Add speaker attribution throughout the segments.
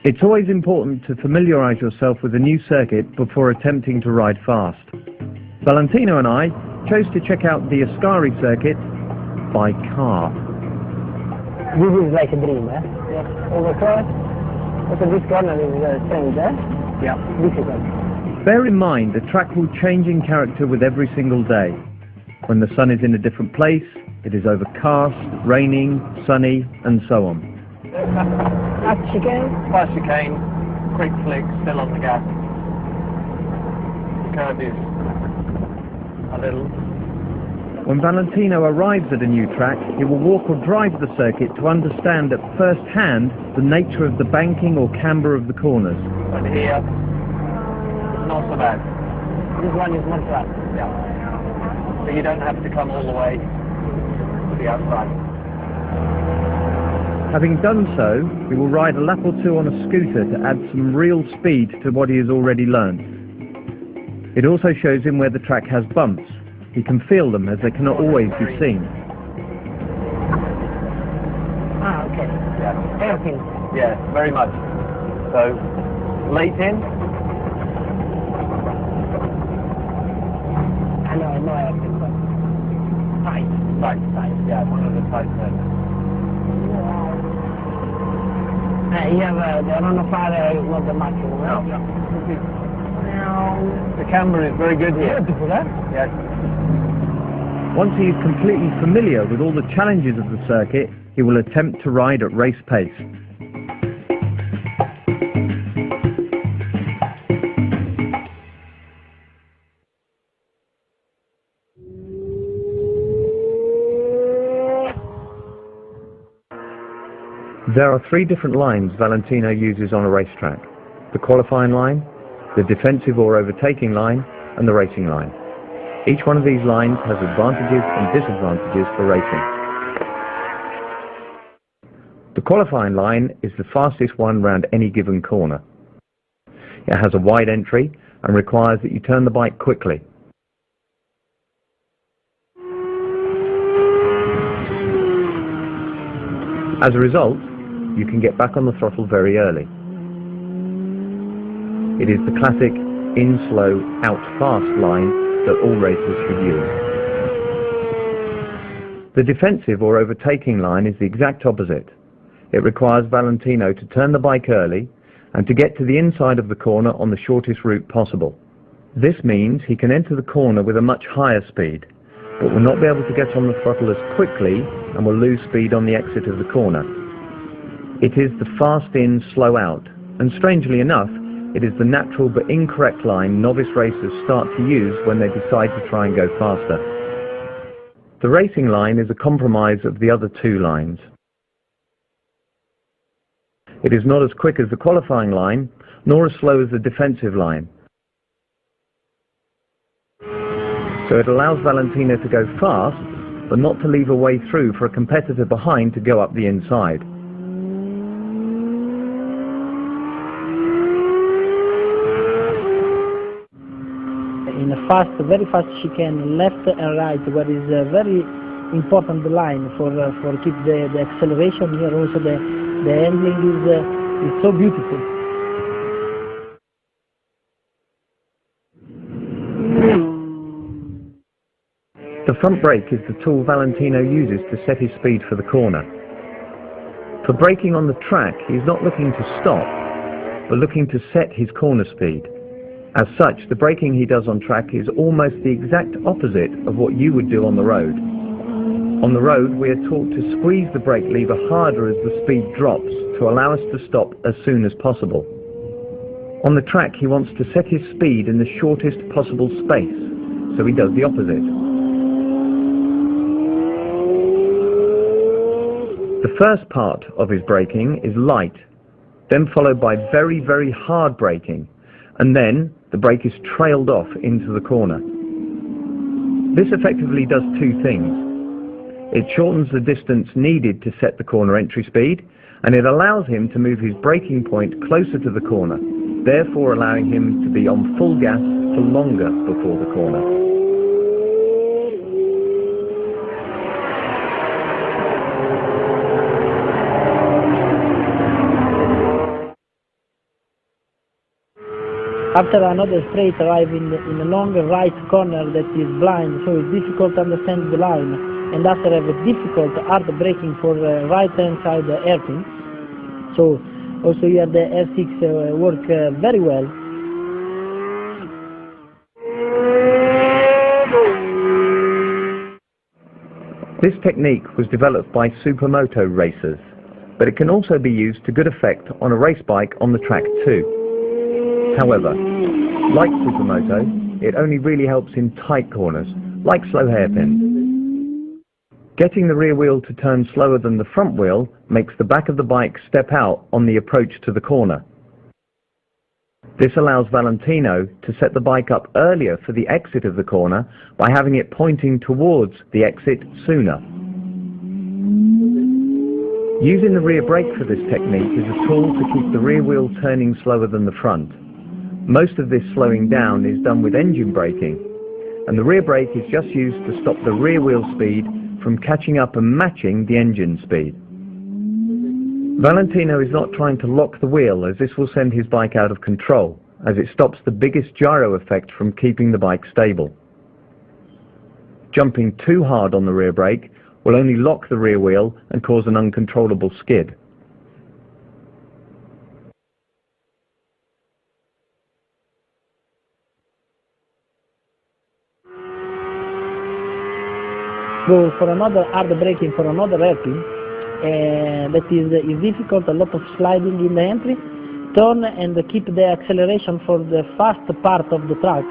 Speaker 1: It's always important to familiarize yourself with a new circuit before attempting to ride fast. Valentino and I chose to check out the Ascari circuit by car.
Speaker 2: This is like a dream, eh? Yes. Overcross. Also this corner is strange, eh? Yeah. Difficult.
Speaker 1: Bear in mind, the track will change in character with every single day. When the sun is in a different place, it is overcast, raining, sunny, and so on.
Speaker 2: Fast chicane.
Speaker 3: Fast chicane, quick flick, still on the gas. Curve is a little.
Speaker 1: When Valentino arrives at a new track, he will walk or drive the circuit to understand at first hand the nature of the banking or camber of the corners.
Speaker 3: But here, it's not so bad.
Speaker 2: This one is more flat.
Speaker 3: Yeah. So you don't have to come all the way to the outside.
Speaker 1: Having done so, he will ride a lap or two on a scooter to add some real speed to what he has already learned. It also shows him where the track has bumps. He can feel them as they cannot always be seen.
Speaker 2: Ah, okay.
Speaker 3: Yeah.
Speaker 2: Hairpin.
Speaker 3: Yeah, very much. So, late in.
Speaker 2: I know hairpin, but tight.
Speaker 3: Tight. Yeah, one of the tight turns.
Speaker 2: Yeah, the run-of-fire is not the maximum.
Speaker 3: No. The camber is very good here.
Speaker 2: Beautiful, eh?
Speaker 3: Yes.
Speaker 1: Once he is completely familiar with all the challenges of the circuit, he will attempt to ride at race pace. There are three different lines Valentino uses on a racetrack: the qualifying line, the defensive or overtaking line, and the racing line. Each one of these lines has advantages and disadvantages for racing. The qualifying line is the fastest one round any given corner. It has a wide entry and requires that you turn the bike quickly. As a result, you can get back on the throttle very early. It is the classic in slow, out fast line that all racers should use. The defensive or overtaking line is the exact opposite. It requires Valentino to turn the bike early and to get to the inside of the corner on the shortest route possible. This means he can enter the corner with a much higher speed, but will not be able to get on the throttle as quickly and will lose speed on the exit of the corner. It is the fast in, slow out, and strangely enough, it is the natural but incorrect line novice racers start to use when they decide to try and go faster. The racing line is a compromise of the other two lines. It is not as quick as the qualifying line, nor as slow as the defensive line. So it allows Valentino to go fast, but not to leave a way through for a competitor behind to go up the inside.
Speaker 2: In a very fast chicane, left and right, where is a very important line for keep the acceleration here. Also the handling is so beautiful.
Speaker 1: The front brake is the tool Valentino uses to set his speed for the corner. For braking on the track, he is not looking to stop, but looking to set his corner speed. As such, the braking he does on track is almost the exact opposite of what you would do on the road. On the road, we are taught to squeeze the brake lever harder as the speed drops to allow us to stop as soon as possible. On the track, he wants to set his speed in the shortest possible space, so he does the opposite. The first part of his braking is light, then followed by very, very hard braking, and then the brake is trailed off into the corner. This effectively does two things. It shortens the distance needed to set the corner entry speed, and it allows him to move his braking point closer to the corner, therefore allowing him to be on full gas for longer before the corner.
Speaker 2: After another straight arrive in a long right corner that is blind, so it's difficult to understand the line, and after have a difficult hard braking for right hand side hairpin. So also here the R6 work very well.
Speaker 1: This technique was developed by supermoto racers, but it can also be used to good effect on a race bike on the track too. However, like supermoto, it only really helps in tight corners, like slow hairpins. Getting the rear wheel to turn slower than the front wheel makes the back of the bike step out on the approach to the corner. This allows Valentino to set the bike up earlier for the exit of the corner by having it pointing towards the exit sooner. Using the rear brake for this technique is a tool to keep the rear wheel turning slower than the front. Most of this slowing down is done with engine braking, and the rear brake is just used to stop the rear wheel speed from catching up and matching the engine speed. Valentino is not trying to lock the wheel, as this will send his bike out of control, as it stops the biggest gyro effect from keeping the bike stable. Jumping too hard on the rear brake will only lock the rear wheel and cause an uncontrollable skid.
Speaker 2: Go for another hard braking for another hairpin, that is difficult, a lot of sliding in the entry, turn and keep the acceleration for the fast part of the track.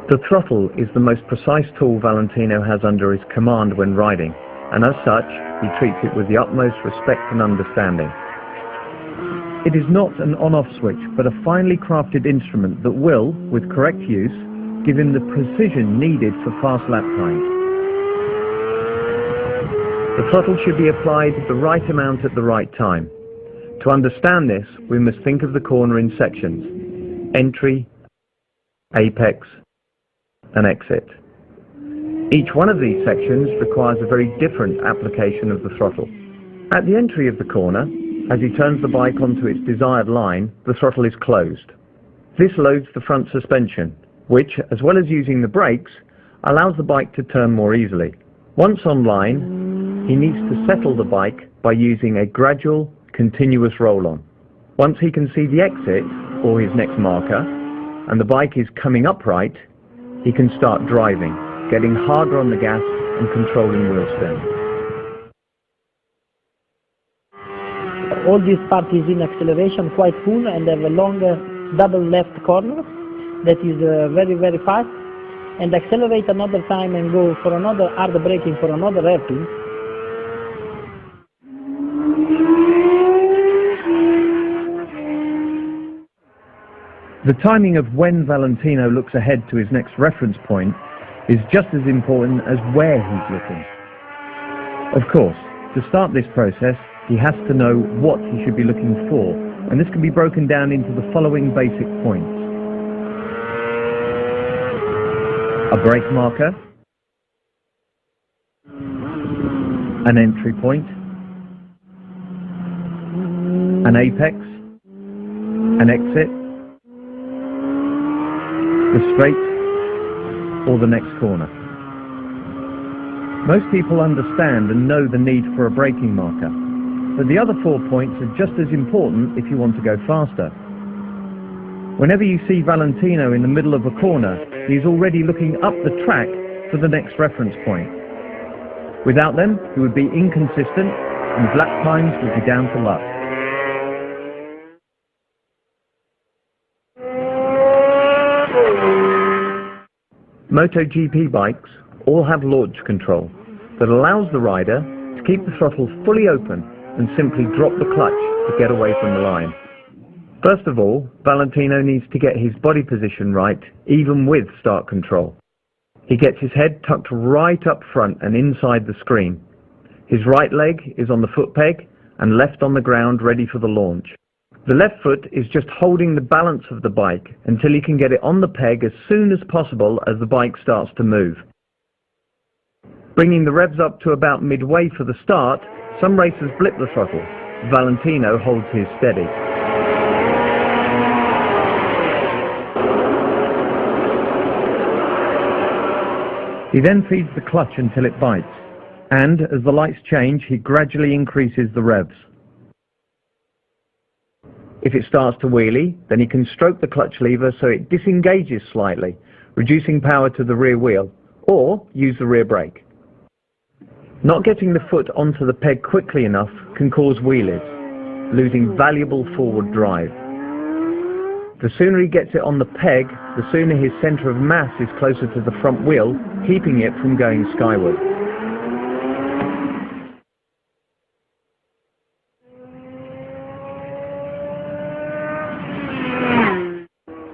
Speaker 1: The throttle is the most precise tool Valentino has under his command when riding, and as such, he treats it with the utmost respect and understanding. It is not an on-off switch, but a finely crafted instrument that will, with correct use, give him the precision needed for fast lap times. The throttle should be applied the right amount at the right time. To understand this, we must think of the corner in sections: entry, apex, and exit. Each one of these sections requires a very different application of the throttle. At the entry of the corner, as he turns the bike onto its desired line, the throttle is closed. This loads the front suspension, which, as well as using the brakes, allows the bike to turn more easily. Once on line, he needs to settle the bike by using a gradual, continuous roll-on. Once he can see the exit, or his next marker, and the bike is coming upright, he can start driving, getting harder on the gas and controlling wheel spin.
Speaker 2: All this part is in acceleration quite full and have a long double left corner that is very fast, and accelerate another time and go for another hard braking for another hairpin.
Speaker 1: The timing of when Valentino looks ahead to his next reference point is just as important as where he's looking. Of course, to start this process, he has to know what he should be looking for, and this can be broken down into the following basic points: a brake marker, an entry point, an apex, an exit, the straight, or the next corner. Most people understand and know the need for a braking marker, but the other 4 points are just as important if you want to go faster. Whenever you see Valentino in the middle of a corner, he's already looking up the track for the next reference point. Without them, he would be inconsistent and his lap times would be down to luck. MotoGP bikes all have launch control that allows the rider to keep the throttle fully open and simply drop the clutch to get away from the line. First of all, Valentino needs to get his body position right, even with start control. He gets his head tucked right up front and inside the screen. His right leg is on the foot peg and left on the ground ready for the launch. The left foot is just holding the balance of the bike until he can get it on the peg as soon as possible as the bike starts to move. Bringing the revs up to about midway for the start, Some racers blip the throttle. Valentino holds his steady. He then feeds the clutch until it bites, and as the lights change, he gradually increases the revs. If it starts to wheelie, then he can stroke the clutch lever so it disengages slightly, reducing power to the rear wheel, or use the rear brake. Not getting the foot onto the peg quickly enough can cause wheelies, losing valuable forward drive. The sooner he gets it on the peg, the sooner his centre of mass is closer to the front wheel, keeping it from going skyward.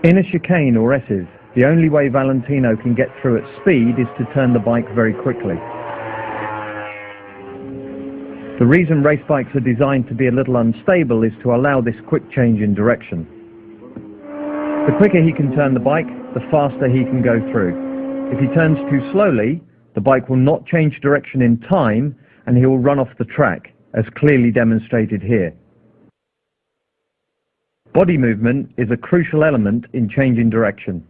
Speaker 1: In a chicane or S's, the only way Valentino can get through at speed is to turn the bike very quickly. The reason race bikes are designed to be a little unstable is to allow this quick change in direction. The quicker he can turn the bike, the faster he can go through. If he turns too slowly, the bike will not change direction in time and he will run off the track, as clearly demonstrated here. Body movement is a crucial element in changing direction.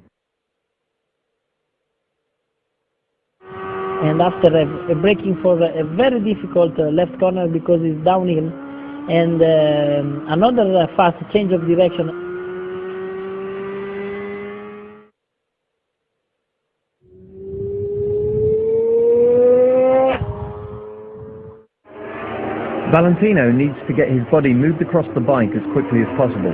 Speaker 2: And after a braking for a very difficult left corner because it's downhill, and another fast change of direction.
Speaker 1: Valentino needs to get his body moved across the bike as quickly as possible,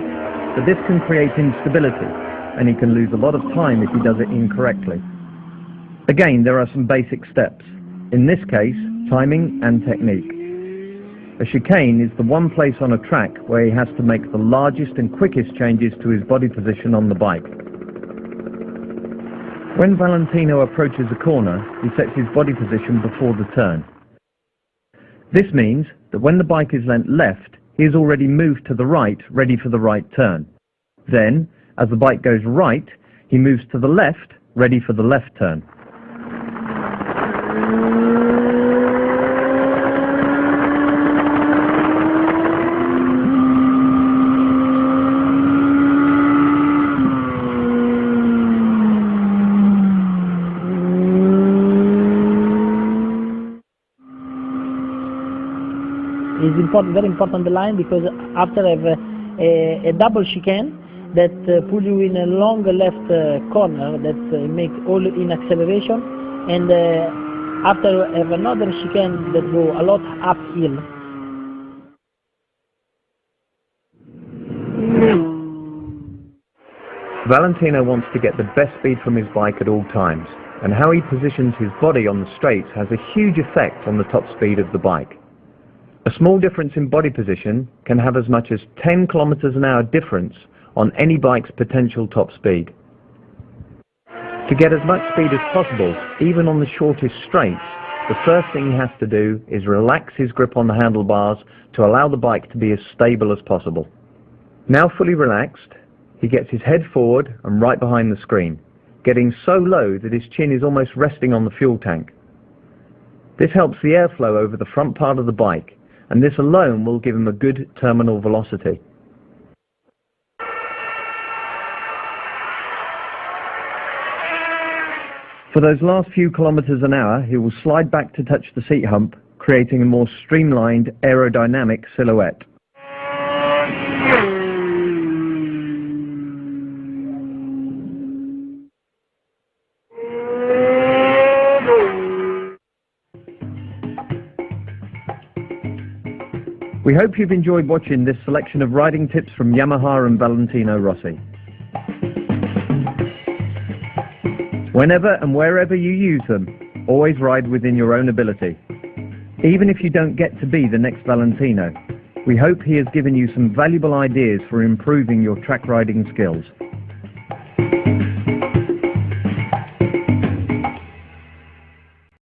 Speaker 1: but this can create instability, and he can lose a lot of time if he does it incorrectly. Again, there are some basic steps. In this case, timing and technique. A chicane is the one place on a track where he has to make the largest and quickest changes to his body position on the bike. When Valentino approaches a corner, he sets his body position before the turn. This means that when the bike is leant left, he has already moved to the right, ready for the right turn. Then, as the bike goes right, he moves to the left, ready for the left turn.
Speaker 2: It's important, very important the line, because after I have a double chicane that pull you in a long left corner that make all in acceleration, and after I have another chicane that go a lot uphill.
Speaker 1: Valentino wants to get the best speed from his bike at all times, and how he positions his body on the straights has a huge effect on the top speed of the bike. A small difference in body position can have as much as 10 kilometers an hour difference on any bike's potential top speed. To get as much speed as possible, even on the shortest straights, the first thing he has to do is relax his grip on the handlebars to allow the bike to be as stable as possible. Now fully relaxed, he gets his head forward and right behind the screen, getting so low that his chin is almost resting on the fuel tank. This helps the airflow over the front part of the bike, and this alone will give him a good terminal velocity. For those last few kilometers an hour, he will slide back to touch the seat hump, creating a more streamlined aerodynamic silhouette. We hope you've enjoyed watching this selection of riding tips from Yamaha and Valentino Rossi. Whenever and wherever you use them, always ride within your own ability. Even if you don't get to be the next Valentino, we hope he has given you some valuable ideas for improving your track riding skills.